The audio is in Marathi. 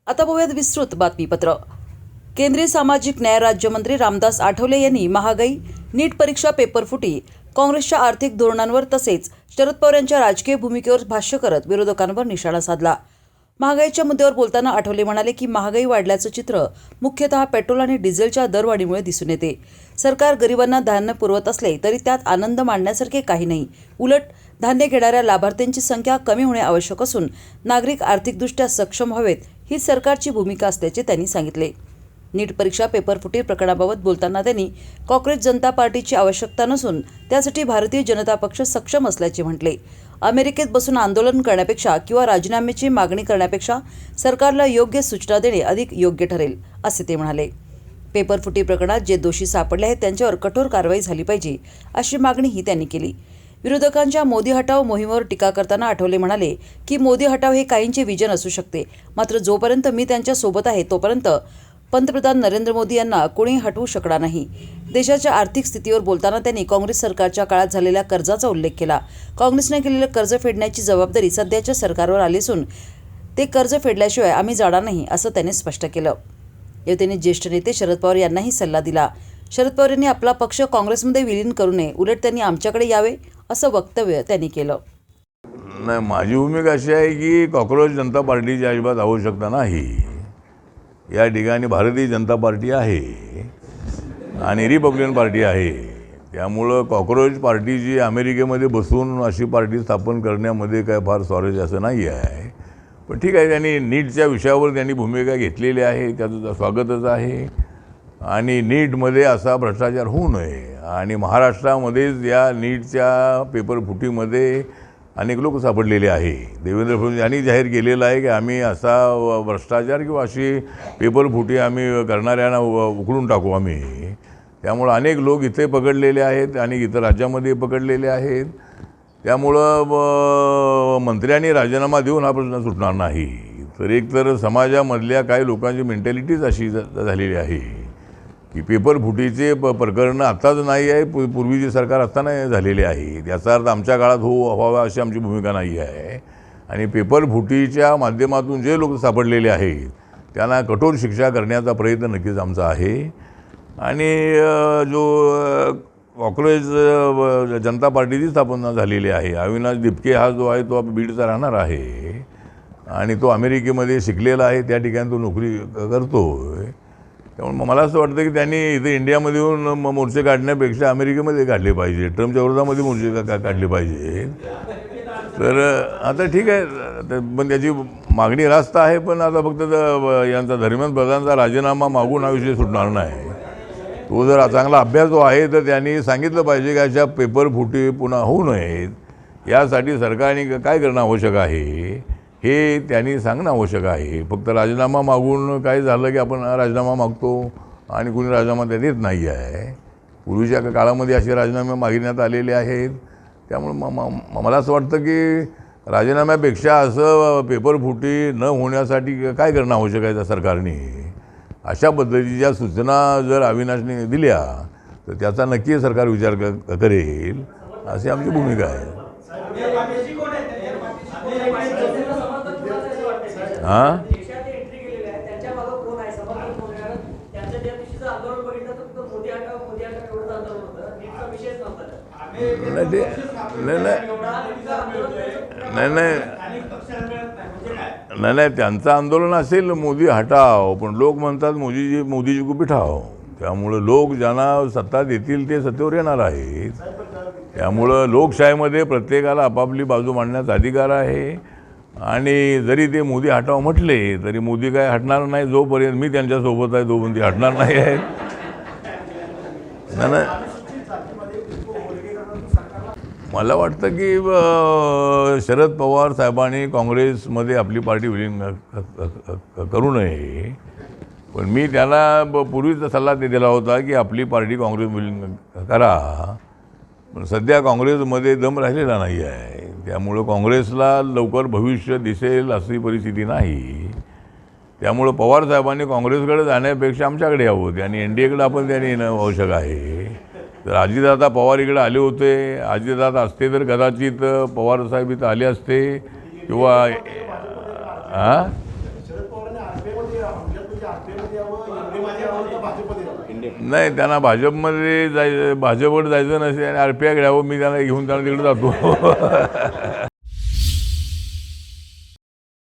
आता पाहूयात विस्तृत बातमीपत्र। केंद्रीय सामाजिक न्याय राज्यमंत्री रामदास आठवले यांनी महागाई, नीट परीक्षा पेपरफुटी, काँग्रेसच्या आर्थिक धोरणांवर तसेच शरद पवार यांच्या राजकीय भूमिकेवर भाष्य करत विरोधकांवर निशाणा साधला। महागाईच्या मुद्द्यावर बोलताना आठवले म्हणाले की महागाई वाढल्याचं चित्र मुख्यतः पेट्रोल आणि डिझेलच्या दरवाढीमुळे दिसून येते। सरकार गरिबांना धान्य पुरवत असले तरी त्यात आनंद मानण्यासारखे काही नाही। उलट धान्य घेणाऱ्या लाभार्थ्यांची संख्या कमी होणे आवश्यक असून नागरिक आर्थिकदृष्ट्या सक्षम व्हावेत ही सरकारची भूमिका असल्याचे त्यांनी सांगितले। नीट परीक्षा पेपरफुटी प्रकरणाबाबत बोलताना त्यांनी काँग्रेस जनता पार्टीची आवश्यकता नसून त्यासाठी भारतीय जनता पक्ष सक्षम असल्याचे म्हटले। अमेरिकेत बसून आंदोलन करण्यापेक्षा किंवा राजीनाम्याची मागणी करण्यापेक्षा सरकारला योग्य सूचना देणे अधिक योग्य ठरेल असे ते म्हणाले। पेपरफुटी प्रकरणात जे दोषी सापडले आहेत त्यांच्यावर कठोर कारवाई झाली पाहिजे अशी मागणीही त्यांनी केली। विरोधकांच्या मोदी हटाव मोहिमेवर टीका करताना आठवले म्हणाले की मोदी हटाव हे काहींचे विजन असू शकते, मात्र जोपर्यंत मी त्यांच्या सोबत आहे तोपर्यंत पंतप्रधान नरेंद्र मोदी यांना कोणी हटवू शकणार नाही। देशाच्या आर्थिक स्थितीवर बोलताना त्यांनी काँग्रेस सरकारच्या काळात झालेल्या कर्जाचा उल्लेख केला। काँग्रेसने केलेले कर्ज फेडण्याची जबाबदारी सध्याच्या सरकारवर आली असून ते कर्ज फेडल्याशिवाय आम्ही जाणार नाही असं त्यांनी स्पष्ट केलं। यावेळी त्यांनी ज्येष्ठ नेते शरद पवार यांनाही सल्ला दिला। शरद पवार यांनी आपला पक्ष काँग्रेसमध्ये विलीन करू नये, उलट त्यांनी आमच्याकडे यावे असं वक्तव्य त्यांनी केलं। नाही, माझी भूमिका अशी आहे की कॉक्रोच जनता पार्टीची अजिबात आवश्यकता नाही। या ठिकाणी भारतीय जनता पार्टी आहे आणि रिपब्लिकन पार्टी आहे, त्यामुळं कॉक्रोच पार्टीची अमेरिकेमध्ये बसून अशी पार्टी स्थापन करण्यामध्ये काय फार स्वारस्य असं नाही आहे। पण ठीक आहे, त्यांनी नीटच्या विषयावर त्यांनी भूमिका घेतलेली आहे, त्याचं स्वागतच आहे। आणि नीटमध्ये असा भ्रष्टाचार होऊ नये आणि महाराष्ट्रामध्येच या नीटच्या पेपरफुटीमध्ये अनेक लोक सापडलेले आहे। देवेंद्र फडणवीस यांनी जाहीर केलेलं आहे की आम्ही असा भ्रष्टाचार किंवा अशी पेपरफुटी आम्ही करणाऱ्यांना उकळून टाकू आम्ही। त्यामुळं अनेक लोक इथे पकडलेले आहेत आणि इतर राज्यामध्ये पकडलेले आहेत। त्यामुळं मंत्र्यांनी राजीनामा देऊन हा प्रश्न सुटणार नाही। तर एकतर समाजामधल्या काही लोकांची मेंटॅलिटीच अशी झालेली आहे की पेपरफुटीचे प्रकरण आत्ताच नाही आहे, पूर्वीचे सरकार असताना झालेले आहे। याचा अर्थ आमच्या काळात व्हावा अशी आमची भूमिका नाही आहे। आणि पेपरफुटीच्या माध्यमातून जे लोक सापडलेले आहेत त्यांना कठोर शिक्षा करण्याचा प्रयत्न नक्कीच आमचा आहे। आणि जो कॉक्रोच जनता पार्टीची स्थापना झालेली आहे, अविनाश दिपके हा जो आहे तो बीडचा राहणार आहे आणि तो अमेरिकेमध्ये शिकलेला आहे, त्या ठिकाणी तो नोकरी करतो। त्यामुळे मला असं वाटतं की त्यांनी इथे इंडियामध्ये येऊन मोर्चे काढण्यापेक्षा अमेरिकेमध्ये काढले पाहिजे, ट्रम्पच्या विरोधामध्ये मोर्चे काढले पाहिजे। तर आता ठीक आहे, पण त्याची मागणी रास्त आहे, पण आता फक्त यांचा धर्मेंद्र प्रधानचा राजीनामा मागून हा विषय सुटणार नाही। तो जर चांगला अभ्यास जो आहे तर त्यांनी सांगितलं पाहिजे की अशा पेपरफुटी पुन्हा होऊ नयेत यासाठी सरकारने काय करणं आवश्यक आहे हे त्यांनी सांगणं आवश्यक आहे। फक्त राजीनामा मागून काय झालं की आपण राजीनामा मागतो आणि कुणी राजीनामा देत नाही आहे। पूर्वीच्या काळामध्ये असे राजीनामे मागण्यात आलेले आहेत। त्यामुळे मला असं वाटतं की राजीनाम्यापेक्षा असं पेपरफुटी न होण्यासाठी काय करणं आवश्यक आहे त्या सरकारने, अशा पद्धतीच्या सूचना जर अविनाशने दिल्या तर त्याचा नक्की सरकार विचार करेल अशी आमची भूमिका आहे। हां, नाही त्यांचं आंदोलन असेल मोदी हटाव, पण लोक म्हणतात मोदीजी को बिठाव। त्यामुळं लोक ज्यांना सत्ता देतील ते सत्तेवर येणार आहेत। त्यामुळं लोकशाहीमध्ये प्रत्येकाला आपापली बाजू मांडण्याचा अधिकार आहे आणि जरी ते मोदी हटाव म्हटले तरी मोदी काय हटणार नाही, जोपर्यंत मी त्यांच्यासोबत आहे तोपर्यंत ते हटणार नाही आहेत। मला वाटतं की शरद पवार साहेबांनी काँग्रेसमध्ये आपली पार्टी विलीन करू नये, पण मी त्यांना पूर्वीचा सल्ला दिला होता की आपली पार्टी काँग्रेस विलीन करा, पण सध्या काँग्रेसमध्ये दम राहिलेला नाही आहे। त्यामुळं काँग्रेसला लवकर भविष्य दिसेल अशी परिस्थिती नाही। त्यामुळं पवार साहेबांनी काँग्रेसकडे जाण्यापेक्षा आमच्याकडे यावं आणि एनडीएकडे आपण त्यांनी येणं आवश्यक आहे। तर अजितदादा पवार इकडे आले होते, अजितदादा असते तर कदाचित पवार साहेब इथं आले असते किंवा नाही, त्यांना भाजपमध्ये भाजपवर जायचं नसेल आणि RPI घ्यावं, मी त्यांना घेऊन त्यांना तिकडे जातो.